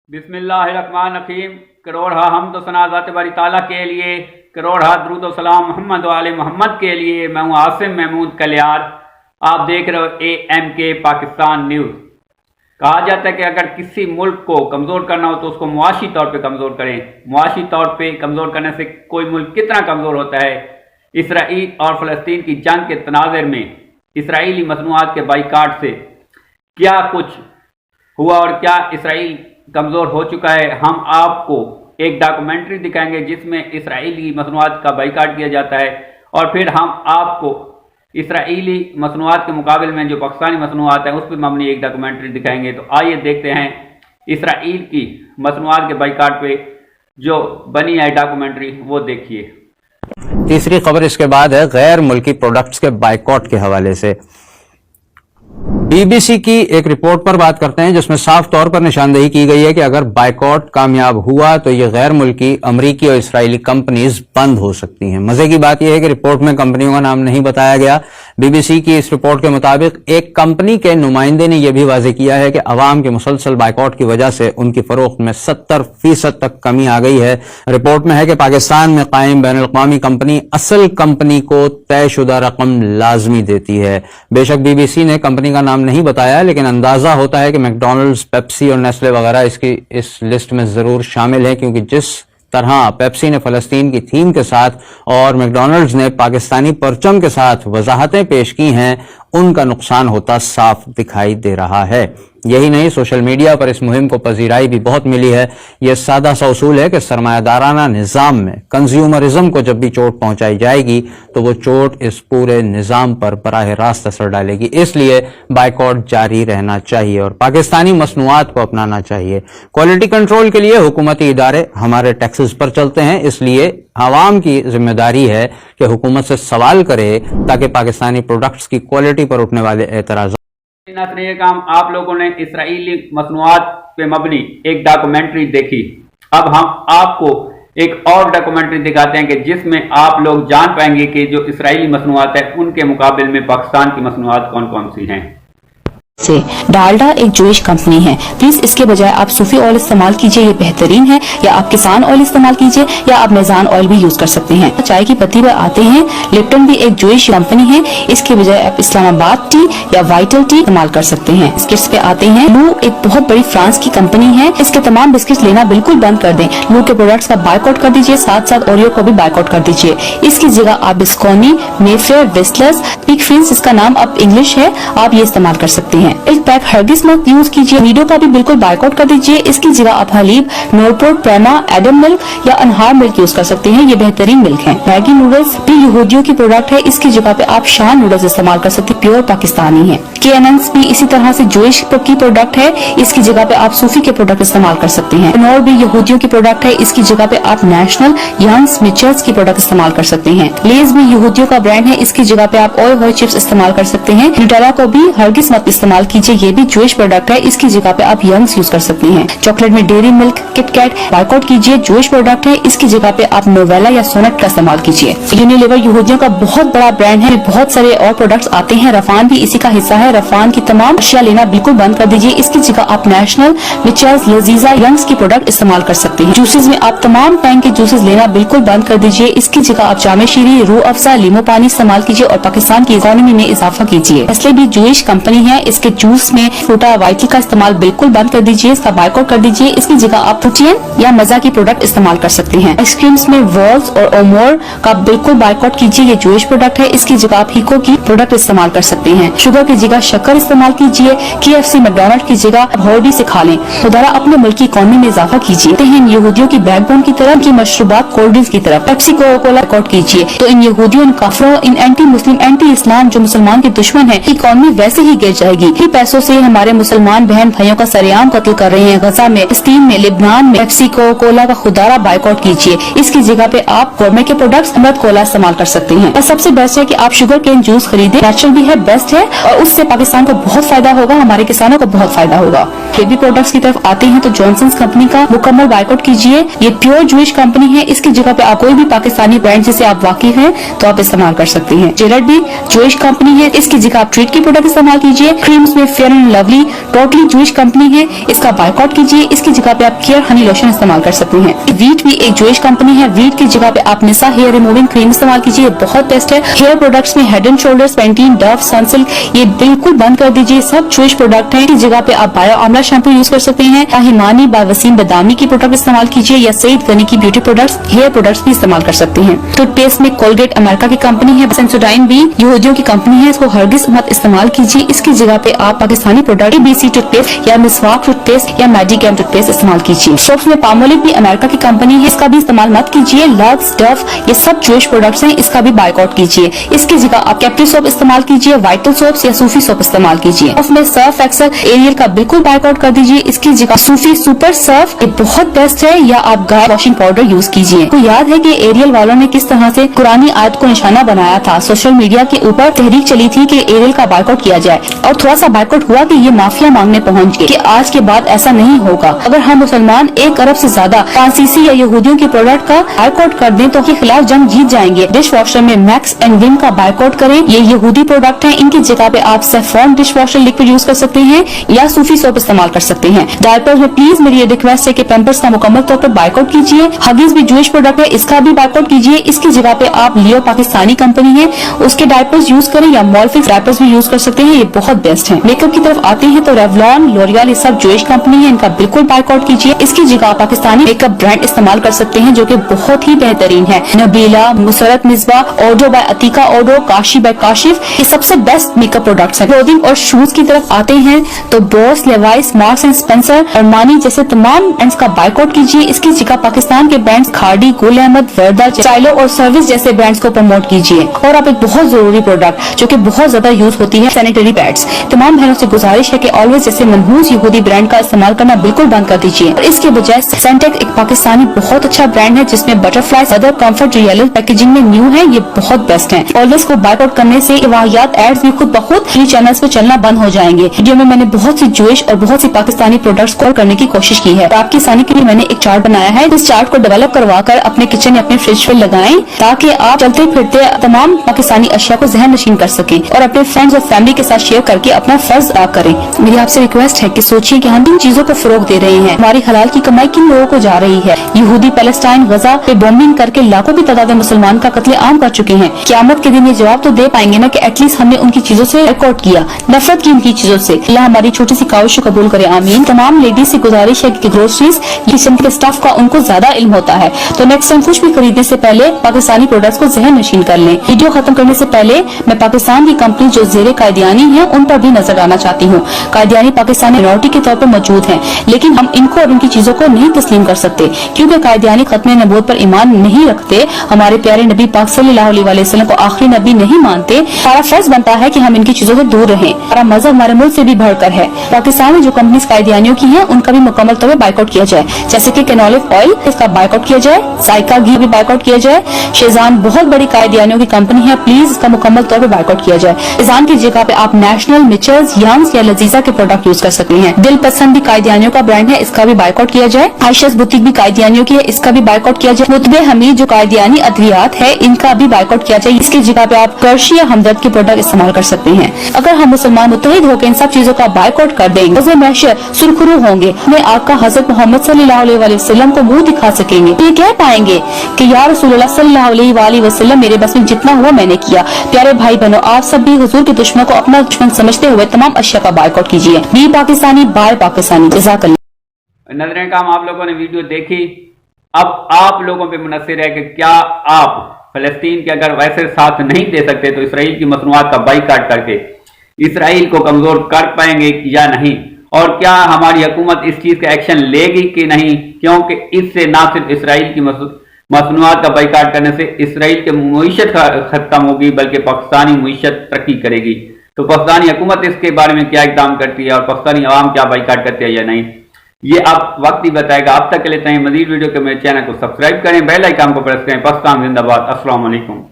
बिस्मिल्लाहिर्रहमानिर्रहीम। करोड़ हमद व सना ज़ात बारी ताला के लिए, करोड़ दरूद व सलाम मोहम्मद व आले मोहम्मद के लिए। मैं हूँ आसिम महमूद कलियार। आप देख रहे हो AMK पाकिस्तान न्यूज़। कहा जाता है कि अगर किसी मुल्क को कमज़ोर करना हो तो उसको मुआशी तौर पे कमज़ोर करें। मुआशी तौर पे कमज़ोर करने से कोई मुल्क कितना कमज़ोर होता है। इसराइल और फ़लस्तीन की जंग के तनाज़ुर में इसराइली मसनूआत के बाइकाट से क्या कुछ हुआ और क्या इसराइल कमज़ोर हो चुका है, हम आपको एक डॉक्यूमेंट्री दिखाएंगे जिसमें इसराइली मसनूआत का बाइकाट किया जाता है, और फिर हम आपको इसराइली मसनूआत के मुकाबले में जो पाकिस्तानी मसनूआत है उस पर मबनी एक डॉक्यूमेंट्री दिखाएंगे। तो आइए देखते हैं इसराइल की मसनूआत के बाइकाट पे जो बनी है डॉक्यूमेंट्री, वो देखिए। तीसरी खबर इसके बाद है गैर मुल्की प्रोडक्ट्स के बाइकॉट के हवाले से। BBC की एक रिपोर्ट पर बात करते हैं जिसमें साफ तौर पर निशानदेही की गई है कि अगर बाइकॉट कामयाब हुआ तो ये गैर मुल्की अमरीकी और इसराइली कंपनीज बंद हो सकती हैं। मजे की बात यह है कि रिपोर्ट में कंपनियों का नाम नहीं बताया गया। BBC की इस रिपोर्ट के मुताबिक एक कंपनी के नुमाइंदे ने यह भी वाज़ेह किया है कि अवाम के मुसलसल बाइकॉट की वजह से उनकी फरोख्त में 70% तक कमी आ गई है। रिपोर्ट में है कि पाकिस्तान में कायम बैनुल अक़वामी कंपनी असल कंपनी को तयशुदा रकम लाजमी देती है। बेशक BBC ने कंपनी का नाम नहीं बताया, लेकिन अंदाजा होता है कि मैकडॉनल्ड्स, पेप्सी और नेस्ले वगैरह इसकी इस लिस्ट में जरूर शामिल है, क्योंकि जिस तरह पेप्सी ने फलस्तीन की थीम के साथ और मैकडॉनल्ड्स ने पाकिस्तानी परचम के साथ वजाहतें पेश की हैं, उनका नुकसान होता साफ दिखाई दे रहा है। यही नहीं, सोशल मीडिया पर इस मुहिम को पजीराई भी बहुत मिली है। यह सादा सा उसूल है कि सरमायादाराना निज़ाम में कंज्यूमरिज्म को जब भी चोट पहुंचाई जाएगी तो वो चोट इस पूरे निज़ाम पर बराह रास्त असर डालेगी। इसलिए बाइकॉट जारी रहना चाहिए और पाकिस्तानी मसनूआत को अपनाना चाहिए। क्वालिटी कंट्रोल के लिए हुकूमती इदारे हमारे टैक्सेस पर चलते हैं, इसलिए आवाम की जिम्मेदारी है कि हुकूमत से सवाल करे ताकि पाकिस्तानी प्रोडक्ट्स की क्वालिटी पर उठने वाले एतराज़। ये काम आप लोगों ने इसराइली मसनूआत पे मबनी एक डॉक्यूमेंट्री देखी। अब हम आपको एक और डॉक्यूमेंट्री दिखाते हैं कि जिसमें आप लोग जान पाएंगे कि जो इसराइली मसनूआत है उनके मुकाबले में पाकिस्तान की मसनूआत कौन कौन सी हैं। से डालडा एक जूइश कंपनी है, प्लीज इसके बजाय आप सूफी ऑयल इस्तेमाल कीजिए, ये बेहतरीन है। या आप किसान ऑयल इस्तेमाल कीजिए, या आप मेजान ऑयल भी यूज कर सकते हैं। चाय की पत्ती पर आते हैं, लिप्टन भी एक जूइश कंपनी है, इसके बजाय आप इस्लामाबाद टी या वाइटल टी इस्तेमाल कर सकते हैं। बिस्किट्स पे आते हैं, लू एक बहुत बड़ी फ्रांस की कंपनी है, इसके तमाम बिस्किट लेना बिल्कुल बंद कर दें। लू के प्रोडक्ट्स का बाइकआउट कर दीजिए, साथ साथ ओरियो को भी बाइकआउट कर दीजिए। इसकी जगह आप बिस्कोनी, मेफेयर, वेस्टलर्स, पिक फिंस, इसका नाम अब इंग्लिश है, आप ये इस्तेमाल कर सकते हैं। एक पैक हर्गिस मिल्क यूज कीजिए, वीडियो का भी बिल्कुल बाइकआउट कर दीजिए। इसकी जगह आप हलीब, नोरपोर्ट, प्रेमा, एडम मिल्क या अनहार मिल्क यूज कर सकते हैं, ये बेहतरीन मिल्क है। मैगी नूडल्स भी यहूदियों की प्रोडक्ट है, इसकी जगह पे आप शान नूडल्स इस्तेमाल कर सकते हैं, प्योर पाकिस्तानी है। KNNs भी इसी तरह से जूइश की प्रोडक्ट है, इसकी जगह पे आप सूफी के प्रोडक्ट इस्तेमाल कर सकते हैं। नोर भी यहूदियों की प्रोडक्ट है, इसकी जगह पे आप नेशनल, यंग्स, मिचर्स की प्रोडक्ट इस्तेमाल कर सकते हैं। लेज भी यहूदियों का ब्रांड है, इसकी जगह पे आप ओयो चिप्स इस्तेमाल कर सकते हैं। न्यूटेला को भी हर्गिस मत इस्तेमाल कीजिए, ये भी जूइश प्रोडक्ट है, इसकी जगह पे आप यंग्स यूज कर सकते हैं। चॉकलेट में डेयरी मिल्क, किटकैट बाइकआउट कीजिए, जूइश प्रोडक्ट है, इसकी जगह पे आप नोवेला या सोनेट का इस्तेमाल कीजिए। यूनिलीवर यहूदियों का बहुत बड़ा ब्रांड है, बहुत सारे और प्रोडक्ट्स आते हैं। रफान भी इसी का हिस्सा है, रफान की तमाम अशिया लेना बिल्कुल बंद कर दीजिए, इसकी जगह आप नेशनल, मिचर्स, लजीजा, यंग्स की प्रोडक्ट इस्तेमाल कर सकते हैं। जूसेस में आप तमाम टाइम के जूसेस लेना बिल्कुल बंद कर दीजिए, इसकी जगह आप जामे शीरी, रूह अफ़ज़ा, लीमू पानी इस्तेमाल कीजिए और पाकिस्तान की इकोनॉमी में इजाफा कीजिए। नेस्ले भी जूइश कंपनी है, इसके जूस में फ्रूटा वाइटल का इस्तेमाल बिल्कुल बंद कर दीजिए, इसका बाइकआउट कर दीजिए। इसकी जगह आप फ्रूटियन या मजा की प्रोडक्ट इस्तेमाल कर सकते हैं। आइसक्रीम्स में वॉल्स और ओमोर का बिल्कुल बाइकआउट कीजिए, ये जूइश प्रोडक्ट है, इसकी जगह आप हिको की प्रोडक्ट इस्तेमाल कर सकते हैं। शुगर की जगह शक्कर इस्तेमाल कीजिए, KFC, मैकडॉनल्ड की जगह हॉर्डी से खा लें। खुदारा अपने मुल्क की इकोनॉमी में इजाफा कीजिए। इन यहूदियों की बैकबोन की तरफ की मशरूबात, कोल्ड ड्रिंक्स की तरफ पेप्सी, कोका कोला बाइकआउट कीजिए। तो इन यहूदियों, इन काफरों, इन एंटी मुस्लिम, एंटी इस्लाम जो मुसलमान के दुश्मन है, इकोनॉमी वैसे ही गिर जाएगी। पैसों से हमारे मुसलमान बहन भाइयों का सरेआम कत्ल कर रहे हैं। गजा में, फिलिस्तीन में, लिबनान में पेप्सी, कोका कोला का खुदारा बाइकआउट कीजिए। इसकी जगह पे आप गवर्नमेंट के प्रोडक्ट्स, अमृत कोला इस्तेमाल कर सकते हैं। और सबसे बेस्ट है कि आप शुगर केन जूस खरीदें, नेचुरल भी है, बेस्ट है, और उससे पाकिस्तान को बहुत फायदा होगा, हमारे किसानों को बहुत फायदा होगा। बेबी प्रोडक्ट्स की तरफ आते हैं तो जॉनसन्स कंपनी का मुकम्मल बाइकआउट कीजिए, ये प्योर जूइश कंपनी है, इसकी जगह पे आप कोई भी पाकिस्तानी ब्रांड जिसे आप वाकिफ हैं तो आप इस्तेमाल कर सकते हैं। जेलट भी जूइश कंपनी है, इसकी जगह आप ट्रीट की प्रोडक्ट इस्तेमाल कीजिए। क्रीम्स में fair and lovely totally Jewish company है, इसका बायकॉट कीजिए। इसकी जगह पे आप केयर हनी लोशन इस्तेमाल कर सकते हैं। वीट भी एक जूइश कंपनी है, वीट की जगह पे आप निसा हेयर रिमूविंग क्रीम इस्तेमाल कीजिए, बहुत बेस्ट है। हेयर प्रोडक्ट्स में Head and Shoulders, Pantene, Dove, Sunsilk ये बिल्कुल बंद कर दीजिए, सब जूइश प्रोडक्ट है। इस जगह पे आप बायो आमला शैम्पू यूज कर सकते हैं। हिमानी बाय वसीम बदामी की प्रोडक्ट इस्तेमाल कीजिए या सईद गनी की ब्यूटी प्रोडक्ट्स, हेयर प्रोडक्ट्स भी इस्तेमाल कर सकते हैं। टूथपेस्ट में कोलगेट अमेरिका की कंपनी है, सेंसोडाइन भी यहूदियों की कंपनी है, इसको हरगिज मत इस्तेमाल कीजिए। इसकी जगह पे आप पाकिस्तानी प्रोडक्ट ABC टूथपेस्ट या मिसवाक टूथपेस्ट या मेडिकेम टूथपेस्ट इस्तेमाल कीजिए। सोप्स में पामोलिव भी अमेरिका की कंपनी है, इसका भी इस्तेमाल मत कीजिए। लक्स, डव ये सब जूइश प्रोडक्ट्स हैं, इसका भी बायकॉट कीजिए। इसकी जगह आप कैप्री सोप इस्तेमाल कीजिए, वाइटल सोप्स या सूफी सोप इस्तेमाल कीजिए। उसमें सर्फ एक्सेल एरियल का बिल्कुल बायकॉट कर दीजिए। इसकी जगह सूफी सुपर सर्फ ये बहुत बेस्ट है, या आप गाय वॉशिंग पाउडर यूज कीजिए। तो याद है कि एरियल वालों ने किस तरह से कुरानी आयत को निशाना बनाया था, सोशल मीडिया के ऊपर तहरीक चली थी कि एरियल का बायकॉट किया जाए, और थोड़ा सा बायकॉट हुआ कि ये माफिया मांगने पहुंच गए कि आज के बाद ऐसा नहीं होगा। अगर हम मुसलमान 1 अरब से ज्यादा फ्रांसीसी या यहूदियों के प्रोडक्ट का बायकॉट कर दें तो के खिलाफ जंग जीत जाएंगे। डिश वॉशर में मैक्स एंड विम का बायकॉट करें, ये यहूदी प्रोडक्ट हैं, इनकी जगह पे आप saffron dish washer liquid use कर सकते हैं या सूफी सोप इस्तेमाल कर सकते हैं। डायपर्स में प्लीज मेरी ये रिक्वेस्ट है कि पैम्पर्स का मुकम्मल तौर पर बायकॉट कीजिए। हगीज भी जूइश प्रोडक्ट है, इसका भी बायकॉट कीजिए। इसकी जगह पे आप लियो पाकिस्तानी कंपनी है उसके डायपर्स यूज करें या मॉलफिक्स डायपर्स भी यूज कर सकते हैं, ये बहुत बेस्ट है। मेकअप की तरफ आते हैं तो रेवलॉन, लोरियल ये सब जूइश कंपनी है, इनका बिल्कुल बायकॉट कीजिए। इसकी जगह आप पाकिस्तानी मेकअप ब्रांड इस्तेमाल कर सकते हैं जो कि बहुत ही बेहतरीन है। नबीला, मुसरत मिसबा, ओडो बाय अतीका ओडो, काशी बाय काशिफ ये सबसे बेस्ट मेकअप प्रोडक्ट्स हैं। क्लोथिंग और शूज की तरफ आते हैं तो boss, Levi's, marks and Spencer, Armani जैसे तमाम ब्रांड्स का बायकॉट कीजिए। इसकी जगह पाकिस्तान के ब्रांड्स खाड़ी, गुल अहमद, वर्दा, स्टाइलो और सर्विस जैसे ब्रांड्स को प्रमोट कीजिए। और आप एक बहुत जरूरी प्रोडक्ट जो कि बहुत ज्यादा यूज होती है, सैनिटरी पैड्स। तमाम बहनों से गुजारिश है कि ऑलवेज जैसे मनहूस यहूदी ब्रांड का इस्तेमाल करना बिल्कुल बंद कर दीजिए और इसके बजाय सेंटेक एक पाकिस्तानी बहुत अच्छा ब्रांड है जिसमें बटरफ्लाई, अदर कंफर्ट जो येलो पैकेजिंग में न्यू है, ये बहुत बेस्ट है। ऑलवेज को बायकॉट करने से वाहियात एड्स भी खुद बखुद फ्री चैनल्स पे चलना बंद हो जाएंगे। वीडियो में मैंने बहुत सी जूइश और बहुत सी पाकिस्तानी प्रोडक्ट्स कवर करने की कोशिश की है। आपकी आसानी के लिए मैंने एक चार्ट बनाया है, इस चार्ट को डेवलप करवाकर अपने किचन या अपने फ्रिज पे लगाएं ताकि आप चलते फिरते तमाम पाकिस्तानी अशिया को जहन नशीन कर सकें और अपने फ्रेंड्स और फैमिली के साथ शेयर करके अपना फर्ज अदा करें। मेरी आपसे रिक्वेस्ट है कि सोचिए कि हम इन चीजों को फरोग दे रहे हैं, हमारी हलाल की कमाई किन लोगों को जा रही है। यहूदी पैलेस्टाइन गजा पे बॉम्बिंग करके लाखों की तादाद में मुसलमान का कत्ले आम कर चुके हैं। क़यामत के दिन ये जवाब तो दे पाएंगे ना कि एटलीस्ट हमने उनकी चीजों से बायकॉट किया, नफरत की उनकी चीजों से। अल्लाह हमारी छोटी सी काविश को कबूल करे, आमीन। तमाम लेडीज से गुजारिश है कि ग्रोसरीज, किचन के स्टफ का उनको ज्यादा इल्म होता है, तो नेक्स्ट टाइम कुछ भी खरीदने से पहले पाकिस्तानी प्रोडक्ट्स को जहन नशीन कर लें। वीडियो खत्म करने से पहले मैं पाकिस्तान की कंपनी जो जेरे कायदियानी है उन पर भी नजर डालना चाहती हूँ। कायदियानी पाकिस्तानी माइनॉरिटी के तौर पर मौजूद हैं, लेकिन हम इनको और इनकी चीजों को नहीं तस्लीम कर सकते क्योंकि कायदियानी खत्म नबूवत पर ईमान नहीं रखते, हमारे प्यारे नबी पाक सल्लल्लाहु अलैहि वसल्लम को आखिरी नबी नहीं मानते। हमारा फर्ज बनता है कि हम इनकी चीजों से दूर रहें। हमारा मजहब हमारे मुल्क से भी बढ़कर है। पाकिस्तान में जो कंपनीज कायदियानियों की हैं उनका भी मुकम्मल तौर पर बायकॉट किया जाए, जैसे कि कैनोलिव ऑयल इसका बायकॉट किया जाए, जायका घी भी बायकॉट किया जाए। शेजान बहुत बड़ी कायदियानियों की कंपनी है, प्लीज इसका मुकम्मल तौर पर बायकॉट किया जाए। शेजान की जगह पे आप नेशनल, मिचल्स, यंग्स या लजीजा के प्रोडक्ट यूज कर सकते हैं। दिल पसंद भी कायदियानियों का ब्रांड है, इसका भी बायकॉट किया जाए। आयशास बुटीक भी कायदियानियों की है, इसका भी बायकॉट किया जाए। मुतबे हमीद जो कायदियानी अद्वियात है, इनका भी बायकॉट किया जाए। इसकी जगह पे आप कर्शी या हमदर्द के प्रोडक्ट इस्तेमाल कर सकते हैं। अगर हम मुसलमान मुत्तहिद होकर इन सब चीजों का बायकॉट कर देंगे तो महशर सुरखरू होंगे, हमें आका हजरत मोहम्मद सल्लल्लाहु अलैहि वसल्लम को मुंह दिखा सकेंगे। ये कह पाएंगे कि या रसूलुल्लाह सल्लल्लाहु अलैहि वसल्लम मेरे बस में जितना हुआ मैंने किया। प्यारे भाई बहनों, आप सब भी हुजूर के दुश्मन को अपना दुश्मन समझते हुए तमाम अशिया का बायकॉट कीजिए। Be Pakistani, buy Pakistani. जज़ाकल्लाह। नजरें काम आप लोगों ने वीडियो देखी, अब आप लोगों पे मुनसिर है कि क्या आप फलस्तीन के अगर वैसे साथ नहीं दे सकते तो इसराइल की मसनूआत का बाइकाट करके इसराइल को कमजोर कर पाएंगे या नहीं, और क्या हमारी हुकूमत इस चीज का एक्शन लेगी कि नहीं, क्योंकि इससे ना सिर्फ इसराइल की मसनूआत का बाइकाट करने से इसराइल की मुईशत खत्म होगी बल्कि पाकिस्तानी मुईशत तरक्की करेगी। तो पाकिस्तानी हुकूमत इसके बारे में क्या इकदाम करती है और पाकिस्तानी अवाम क्या बाइकाट करती है या नहीं, ये अब वक्त ही बताएगा। अब तक के लिए चाहिए मजीद वीडियो के मेरे चैनल को सब्सक्राइब करें, बेल आइकन को प्रेस करें। पाकिस्तान जिंदाबाद। अस्सलाम वालेकुम।